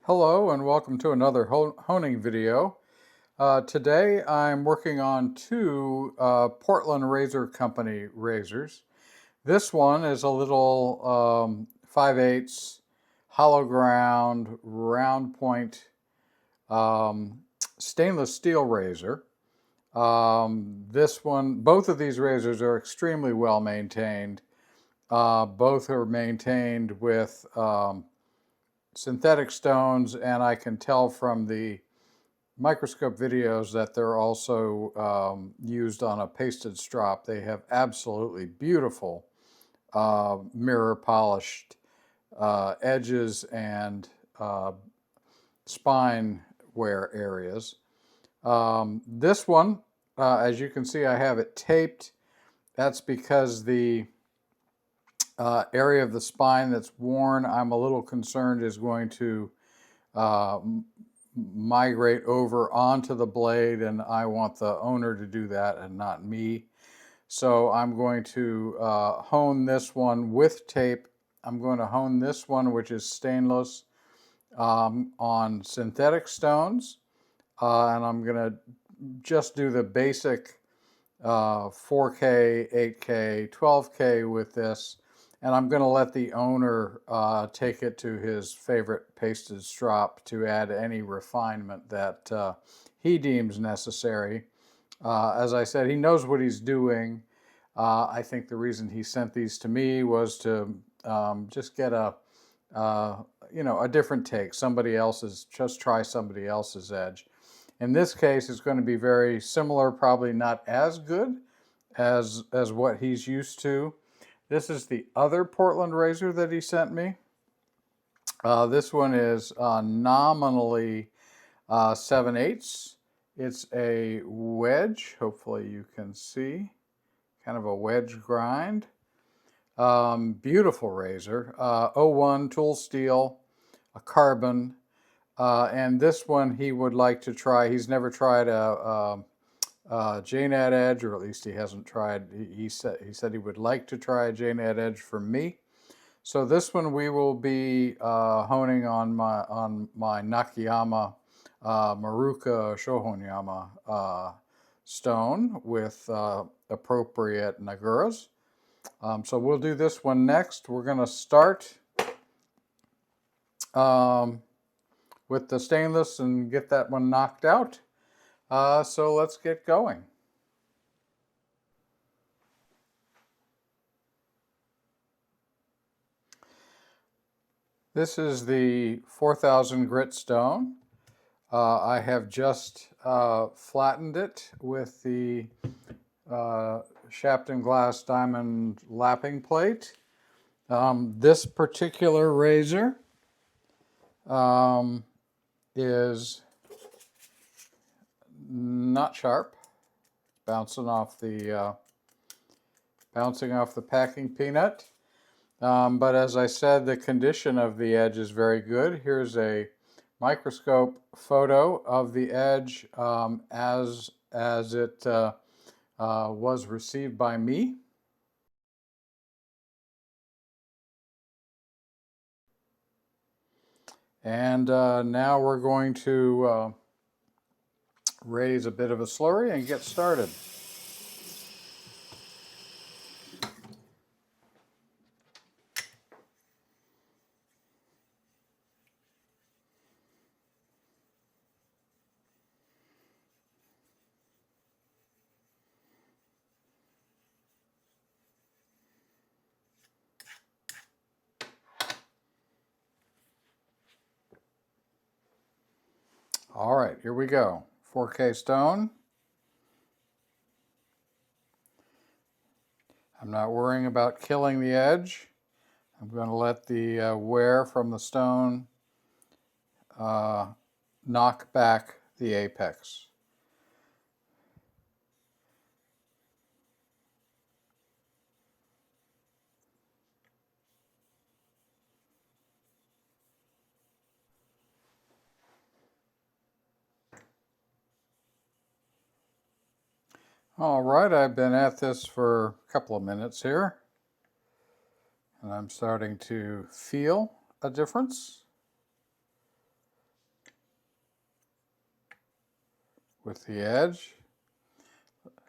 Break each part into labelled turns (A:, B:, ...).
A: Hello and welcome to another honing video. Today I'm working on two Portland Razor Company razors. This one is a little 5/8 hollow ground round point stainless steel razor. Both of these razors are extremely well maintained. Both are maintained with synthetic stones, and I can tell from the microscope videos that they're also used on a pasted strop. They have absolutely beautiful mirror polished edges and spine wear areas. This one, as you can see, I have it taped. That's because the area of the spine that's worn, I'm a little concerned is going to uh, migrate over onto the blade, and I want the owner to do that and not me. So I'm going to hone this one with tape. I'm going to hone this one, which is stainless, on synthetic stones, and I'm going to just do the basic 4K, 8K, 12K with this, and I'm going to let the owner take it to his favorite pasted strop to add any refinement that he deems necessary. As I said, he knows what he's doing. I think the reason he sent these to me was to just get a different take, just try somebody else's edge. In this case, it's going to be very similar, probably not as good as what he's used to. This is the other Portland razor that he sent me. This one is nominally 7/8. It's a wedge. Hopefully you can see. Kind of a wedge grind. Beautiful razor. 01 tool steel, a carbon. And this one he would like to try. He's never tried a JNAD edge, or at least he hasn't tried. He said he would like to try a JNAD edge from me. So this one we will be honing on my Nakayama Maruka Shohonyama stone with appropriate Naguras. So we'll do this one next. We're going to start with the stainless and get that one knocked out. So let's get going. This is the 4000 grit stone. I have just flattened it with the Shapton Glass diamond lapping plate. This particular razor is not sharp, bouncing off the packing peanut. But as I said, the condition of the edge is very good. Here's a microscope photo of the edge as it was received by me. And now we're going to raise a bit of a slurry and get started. All right, here we go. 4K stone. I'm not worrying about killing the edge. I'm going to let the wear from the stone knock back the apex. All right, I've been at this for a couple of minutes here, and I'm starting to feel a difference. with the edge.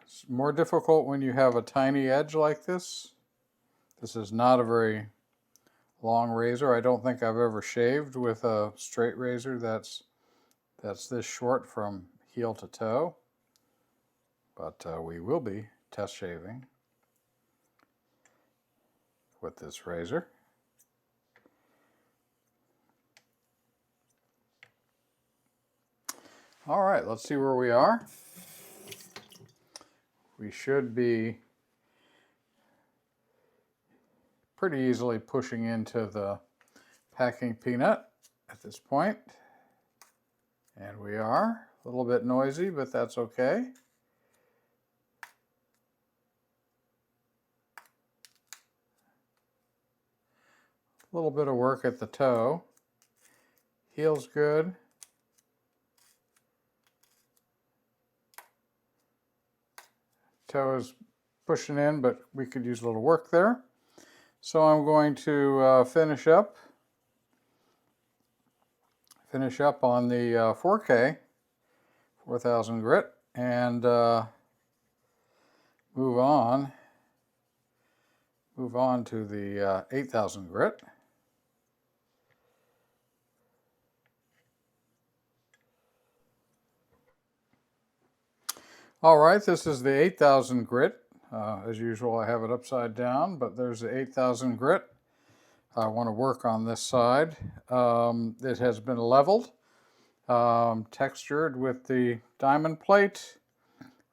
A: It's more difficult when you have a tiny edge like this. This is not a very long razor. I don't think I've ever shaved with a straight razor that's this short from heel to toe, but we will be test shaving with this razor. All right, let's see where we are. We should be pretty easily pushing into the packing peanut at this point. And we are. A little bit noisy, but that's okay. A little bit of work at the toe. Heel's good. Toe is pushing in, but we could use a little work there. So I'm going to finish up on the 4K 4000 grit and move on to the 8000 grit. All right, this is the 8000 grit. As usual, I have it upside down, but there's the 8000 grit. I want to work on this side. It has been leveled, textured with the diamond plate.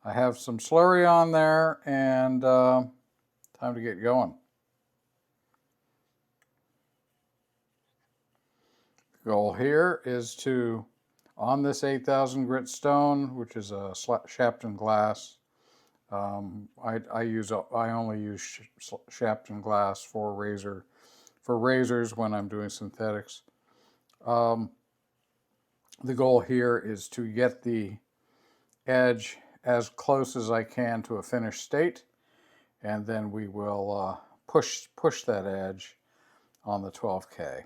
A: I have some slurry on there, and time to get going. The goal here is to, on this 8000 grit stone, which is a Shapton glass, I only use Shapton glass for razors when I'm doing synthetics. The goal here is to get the edge as close as I can to a finished state, and then we will push that edge on the 12K.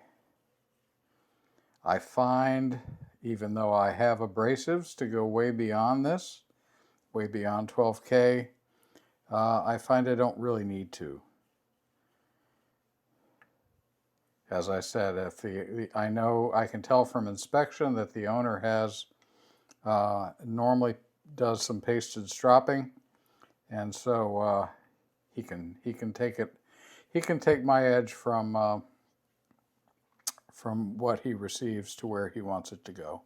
A: I find, even though I have abrasives to go way beyond this, way beyond 12K, I find I don't really need to. As I said, if I know, I can tell from inspection that the owner has normally does some pasted stropping, and so he can take my edge from what he receives to where he wants it to go.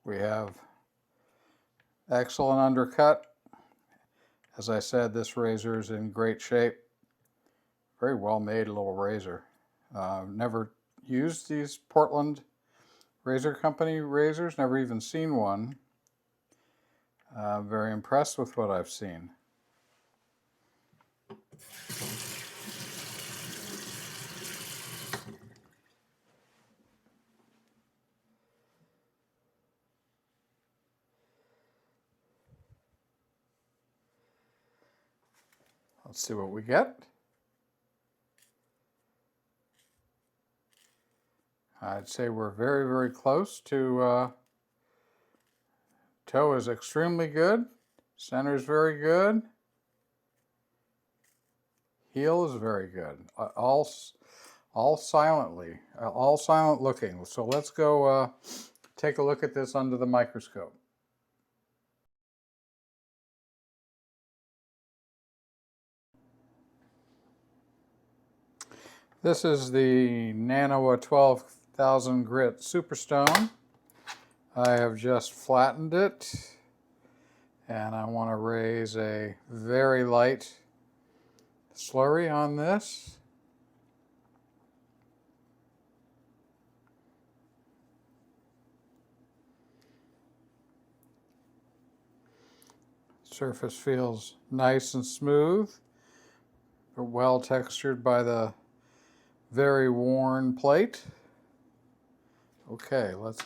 A: We have excellent undercut. As I said, this razor is in great shape. Very well made little razor. Never used these Portland Razor Company razors, never even seen one. Very impressed with what I've seen. Let's see what we get. I'd say we're very, very close to toe is extremely good. Center is very good. Heel is very good. All silently, all silent looking. So let's go take a look at this under the microscope. This is the Nanoa 12,000 grit Superstone. I have just flattened it, and I want to raise a very light slurry on this. Surface feels nice and smooth, but well textured by the very worn plate. Okay, let's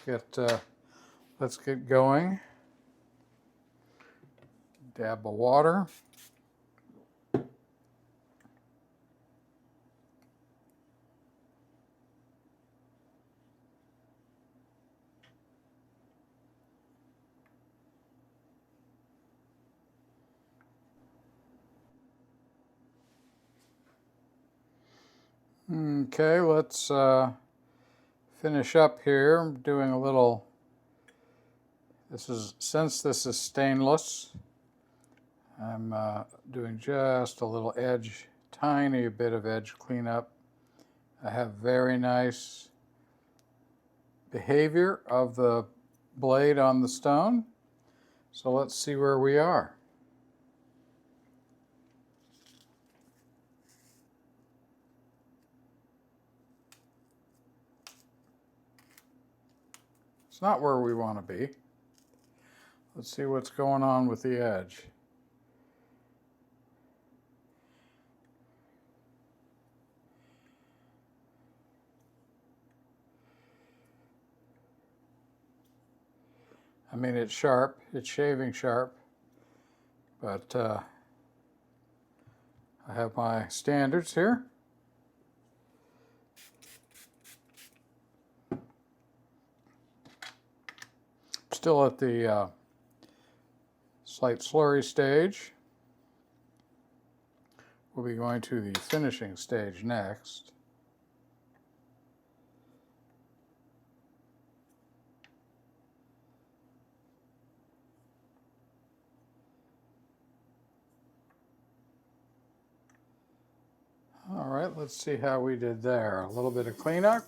A: let's get going. Dab of water. Okay, let's finish up here. I'm doing a little, since this is stainless, I'm doing just a little edge, tiny bit of edge cleanup. I have very nice behavior of the blade on the stone. So let's see where we are. It's not where we want to be. Let's see what's going on with the edge. I mean, it's sharp, it's shaving sharp, but I have my standards here. Still at the slight slurry stage. We'll be going to the finishing stage next. All right, let's see how we did there. A little bit of clean up.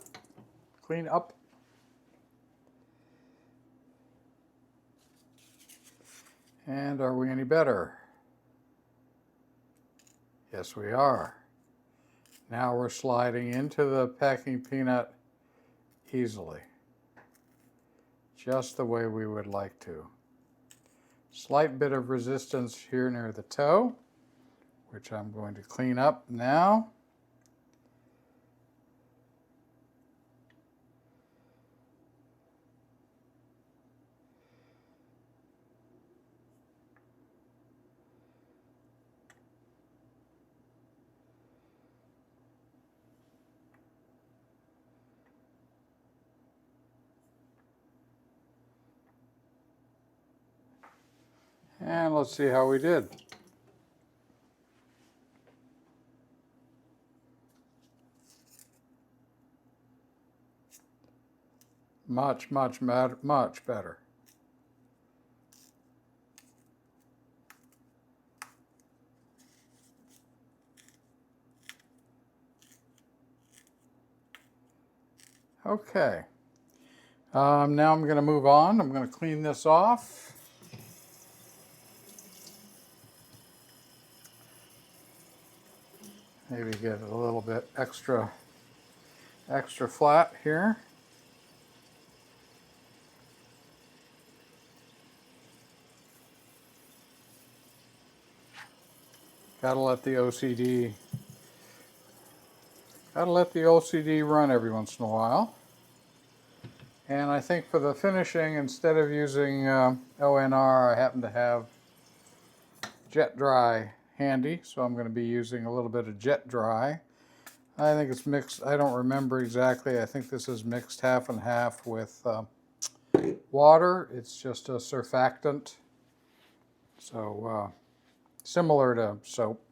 A: And are we any better? Yes, we are. Now we're sliding into the packing peanut easily. Just the way we would like to. Slight bit of resistance here near the toe, which I'm going to clean up now. And let's see how we did. Much better. Okay. Now I'm going to move on. I'm going to clean this off. Maybe get a little bit extra flat here. Gotta let the OCD run every once in a while. And I think for the finishing, instead of using ONR, I happen to have Jet Dry handy, so I'm going to be using a little bit of Jet Dry. I think it's mixed, I don't remember exactly, I think this is mixed half and half with water. It's just a surfactant, so similar to soap.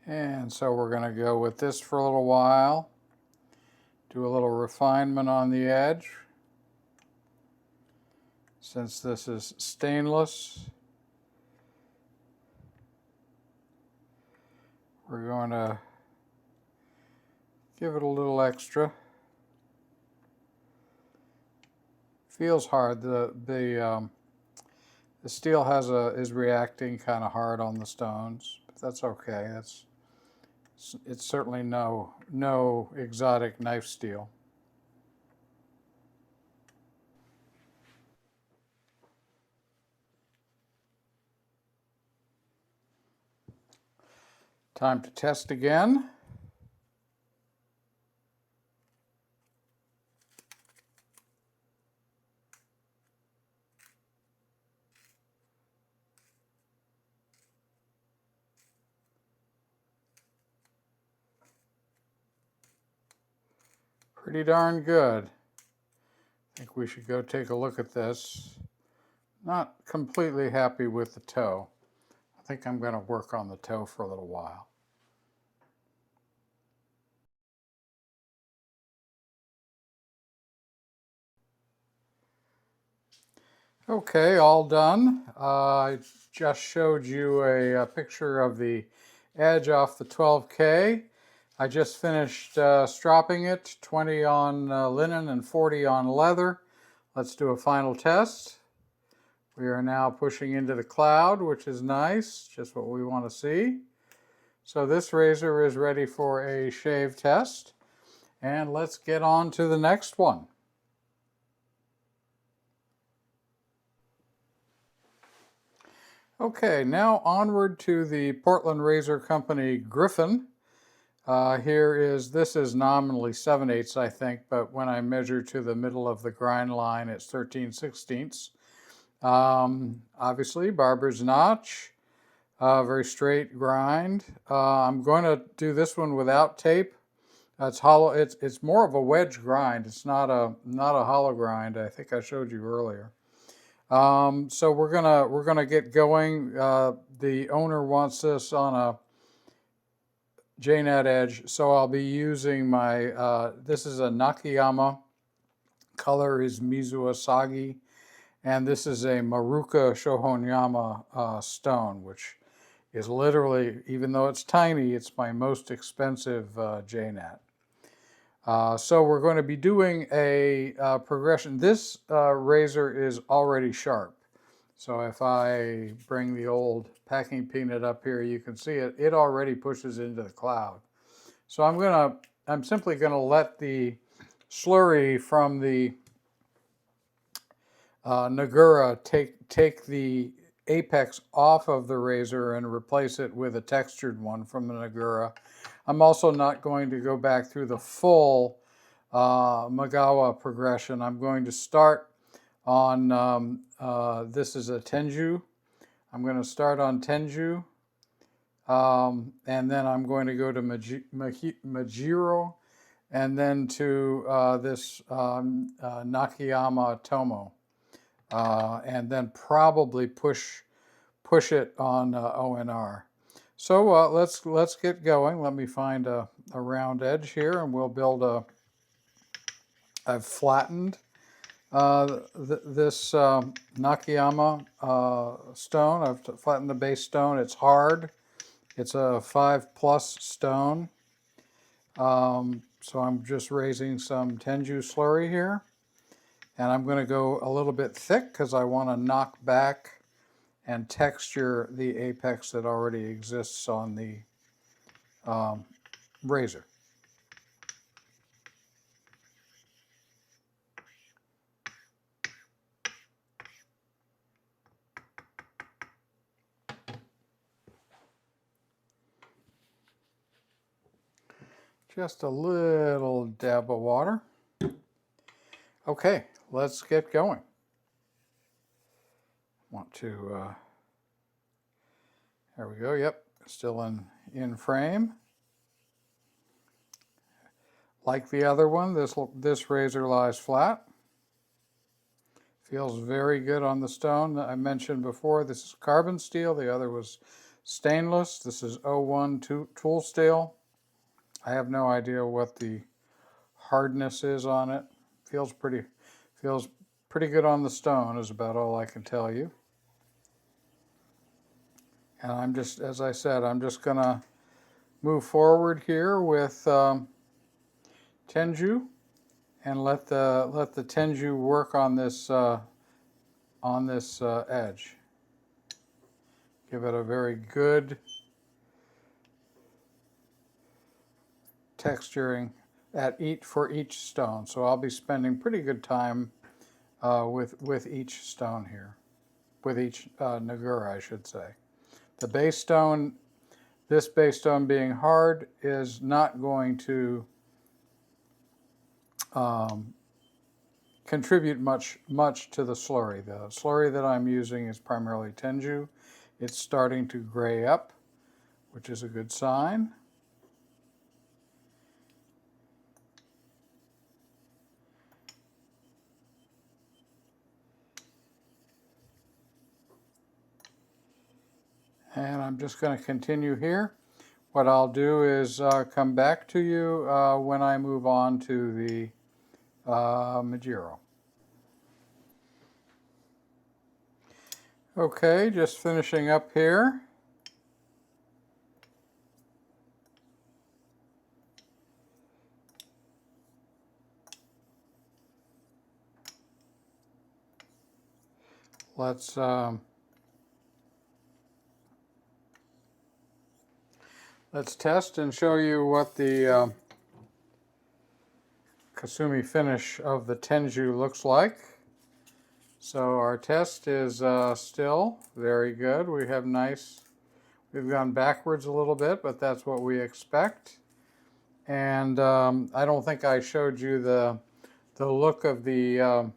A: And so we're going to go with this for a little while, do a little refinement on the edge. Since this is stainless, we're going to give it a little extra. Feels hard. The steel is reacting kind of hard on the stones, but that's okay. It's certainly no exotic knife steel. Time to test again. Pretty darn good. I think we should go take a look at this. Not completely happy with the toe. I think I'm going to work on the toe for a little while. Okay, all done. I just showed you a picture of the edge off the 12K. I just finished stropping it, 20 on linen and 40 on leather. Let's do a final test. We are now pushing into the cloud, which is nice, just what we want to see. So this razor is ready for a shave test. And let's get on to the next one. Okay, now onward to the Portland Razor Company Griffin. This is nominally 7/8, I think, but when I measure to the middle of the grind line, it's 13/16. Obviously, barber's notch, very straight grind. I'm going to do this one without tape. It's hollow. It's more of a wedge grind. It's not a hollow grind. I think I showed you earlier. So we're gonna get going. The owner wants this on a JNet edge, so I'll be using my. This is a Nakayama. Color is Mizuasagi, and this is a Maruka Shohonyama stone, which is literally, even though it's tiny, it's my most expensive JNet. So we're going to be doing a progression. This razor is already sharp. So if I bring the old packing peanut up here, you can see it. It already pushes into the cloud. So I'm simply going to let the slurry from the Nagura take the apex off of the razor and replace it with a textured one from the Nagura. I'm also not going to go back through the full Magawa progression. I'm going to start on, this is a Tenju. I'm going to start on Tenju, and then I'm going to go to Majiro, and then to this Nakayama Tomo, and then probably push it on ONR. So let's get going. Let me find a round edge here, and we'll build I've flattened this Nakayama stone. I've flattened the base stone. It's hard. It's a 5+ stone. So I'm just raising some Tenju slurry here. And I'm going to go a little bit thick because I want to knock back and texture the apex that already exists on the razor. Just a little dab of water. Okay, let's get going. Want to, there we go, yep, still in frame. Like the other one, this razor lies flat. Feels very good on the stone. I mentioned before, this is carbon steel. The other was stainless. This is 01 tool steel. I have no idea what the hardness is on it. Feels pretty good on the stone is about all I can tell you. And I'm just, as I said, I'm just gonna move forward here with Tenju and let the Tenju work on this edge. Give it a very good texturing for each stone. So I'll be spending pretty good time with each stone here, with each Nagura, I should say. The base stone, this base stone being hard, is not going to contribute much to the slurry. The slurry that I'm using is primarily Tenju. It's starting to gray up, which is a good sign. And I'm just going to continue here. What I'll do is come back to you when I move on to the Majiro. Okay, just finishing up here. Let's test and show you what the Kasumi finish of the Tenju looks like. So our test is still very good. We've gone backwards a little bit, but that's what we expect. And I don't think I showed you the look of the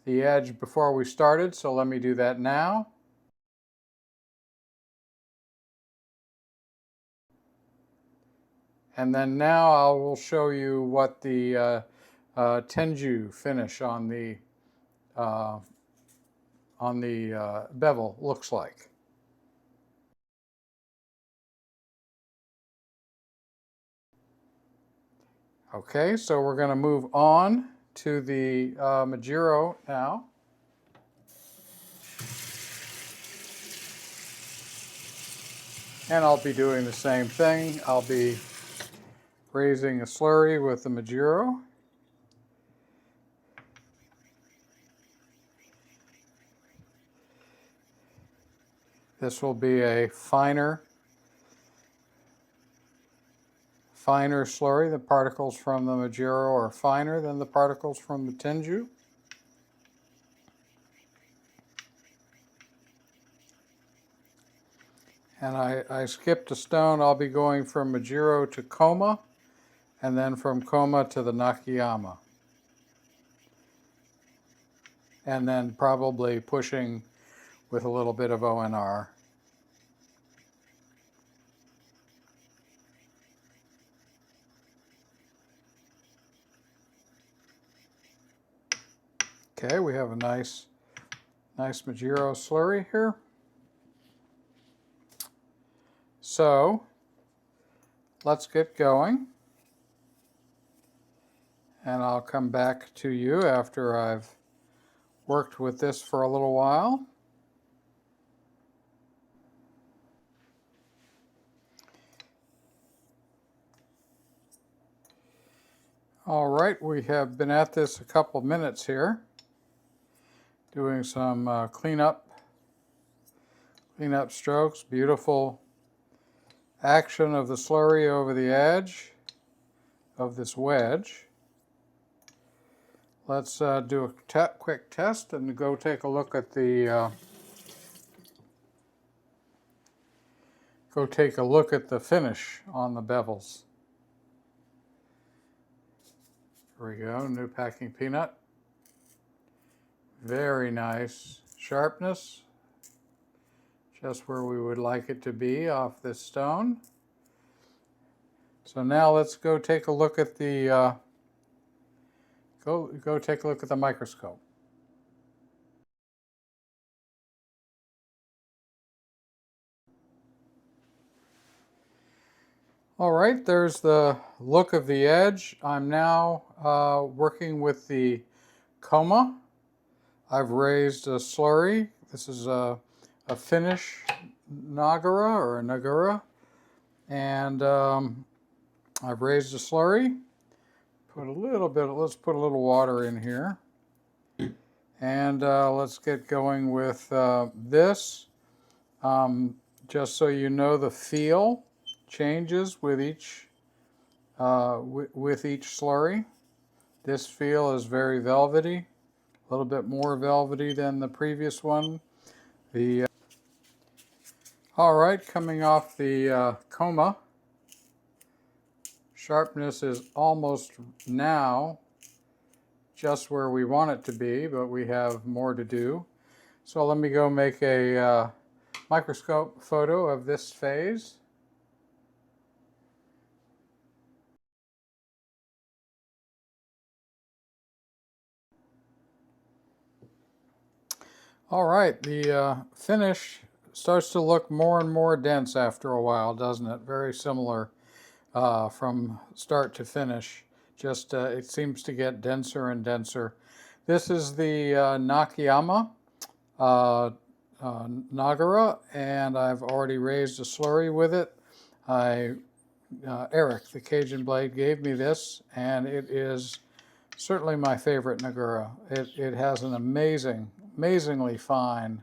A: edge before we started, so let me do that now. And then now I will show you what the Tenju finish on the bevel looks like. Okay, so we're going to move on to the Majiro now. And I'll be doing the same thing. I'll be raising a slurry with the Majiro. This will be a finer slurry. The particles from the Majiro are finer than the particles from the Tenju. And I skipped a stone. I'll be going from Majiro to Koma, and then from Koma to the Nakayama. And then probably pushing with a little bit of ONR. Okay, we have a nice Majiro slurry here. So let's get going. And I'll come back to you after I've worked with this for a little while. All right, we have been at this a couple minutes here, doing some cleanup strokes. Beautiful action of the slurry over the edge of this wedge. Let's do a quick test and go take a look at the finish on the bevels. Here we go, new packing peanut. Very nice sharpness, just where we would like it to be off this stone. So now let's go take a look at the go take a look at the microscope. All right, there's the look of the edge. I'm now working with the Koma. I've raised a slurry. This is a finish Nagara or a Nagara. And I've raised a slurry. Let's put a little water in here. And let's get going with this. Just so you know, the feel changes with each slurry. This feel is very velvety, a little bit more velvety than the previous one. All right, coming off the Koma, sharpness is almost now just where we want it to be, but we have more to do. So let me go make a microscope photo of this phase. All right, the finish starts to look more and more dense after a while, doesn't it? Very similar from start to finish. Just it seems to get denser and denser. This is the Nakayama Nagara, and I've already raised a slurry with it. Eric, the Cajun Blade, gave me this, and it is certainly my favorite Nagara. It has an amazingly fine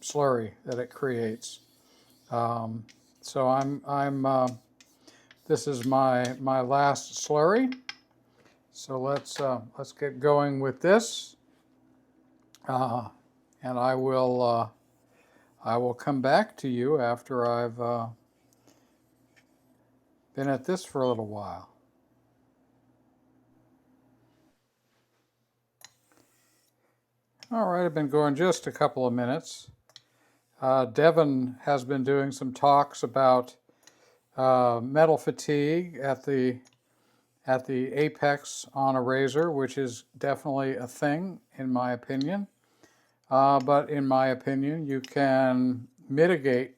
A: slurry that it creates. So this is my last slurry. So let's get going with this, and I will come back to you after I've been at this for a little while. All right, I've been going just a couple of minutes. Devin has been doing some talks about metal fatigue at the apex on a razor, which is definitely a thing in my opinion. But in my opinion, you can mitigate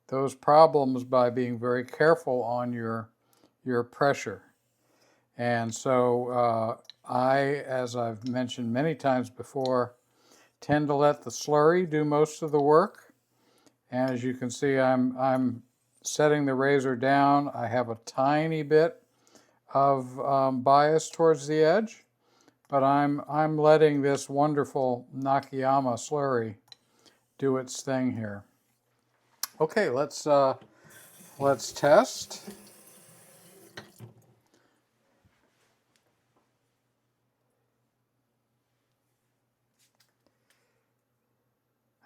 A: those problems by being very careful on your pressure. And so I, as I've mentioned many times before, tend to let the slurry do most of the work. And as you can see, I'm setting the razor down. I have a tiny bit of bias towards the edge, but I'm letting this wonderful Nakayama slurry do its thing here. Okay, let's test.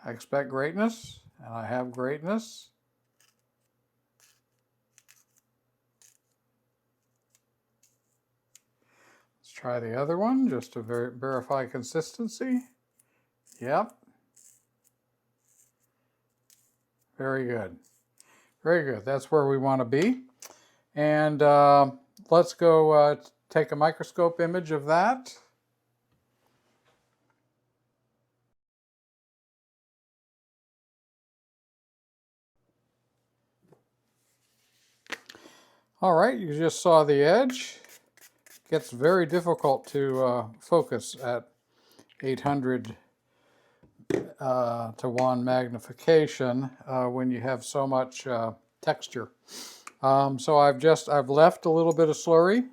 A: I expect greatness, and I have greatness. Let's try the other one just to verify consistency. Yep. Very good. Very good. That's where we want to be. And let's go take a microscope image of that. All right, you just saw the edge. It gets very difficult to focus at 800 to 1 magnification when you have so much texture. So I've left a little bit of slurry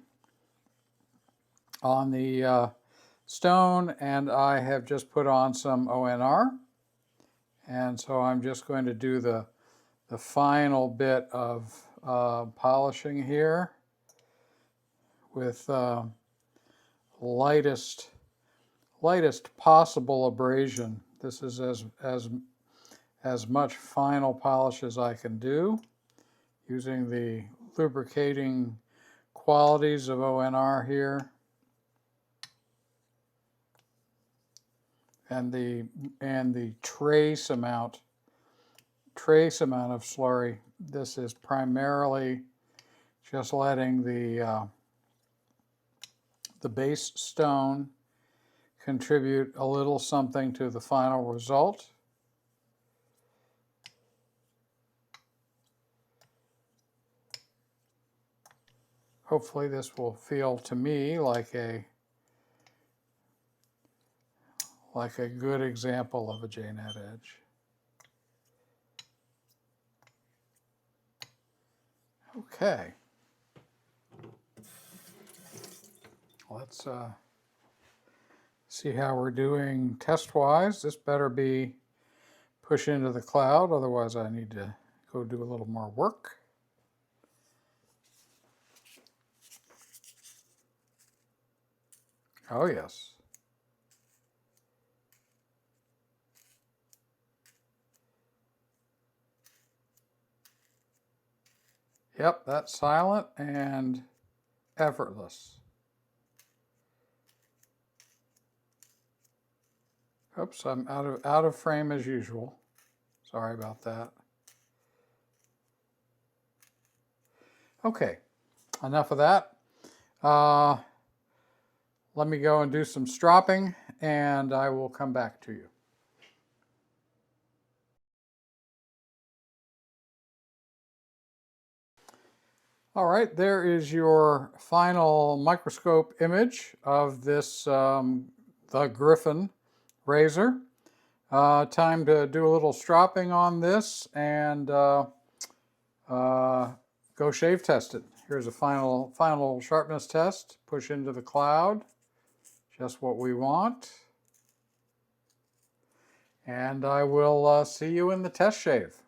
A: on the stone, and I have just put on some ONR. And so I'm just going to do the final bit of polishing here with lightest possible abrasion. This is as much final polish as I can do, using the lubricating qualities of ONR here, and the trace amount of slurry. This is primarily just letting the base stone contribute a little something to the final result. Hopefully this will feel to me like a good example of a J-net edge. Okay. Let's see how we're doing test-wise. This better be push into the cloud, otherwise I need to go do a little more work. Oh yes. Yep, that's silent and effortless. Oops, I'm out of frame as usual. Sorry about that. Okay, enough of that. Let me go and do some stropping, and I will come back to you. All right, there is your final microscope image of this the Griffin razor. Time to do a little stropping on this and go shave test it. Here's a final sharpness test. Push into the cloud, just what we want. And I will see you in the test shave.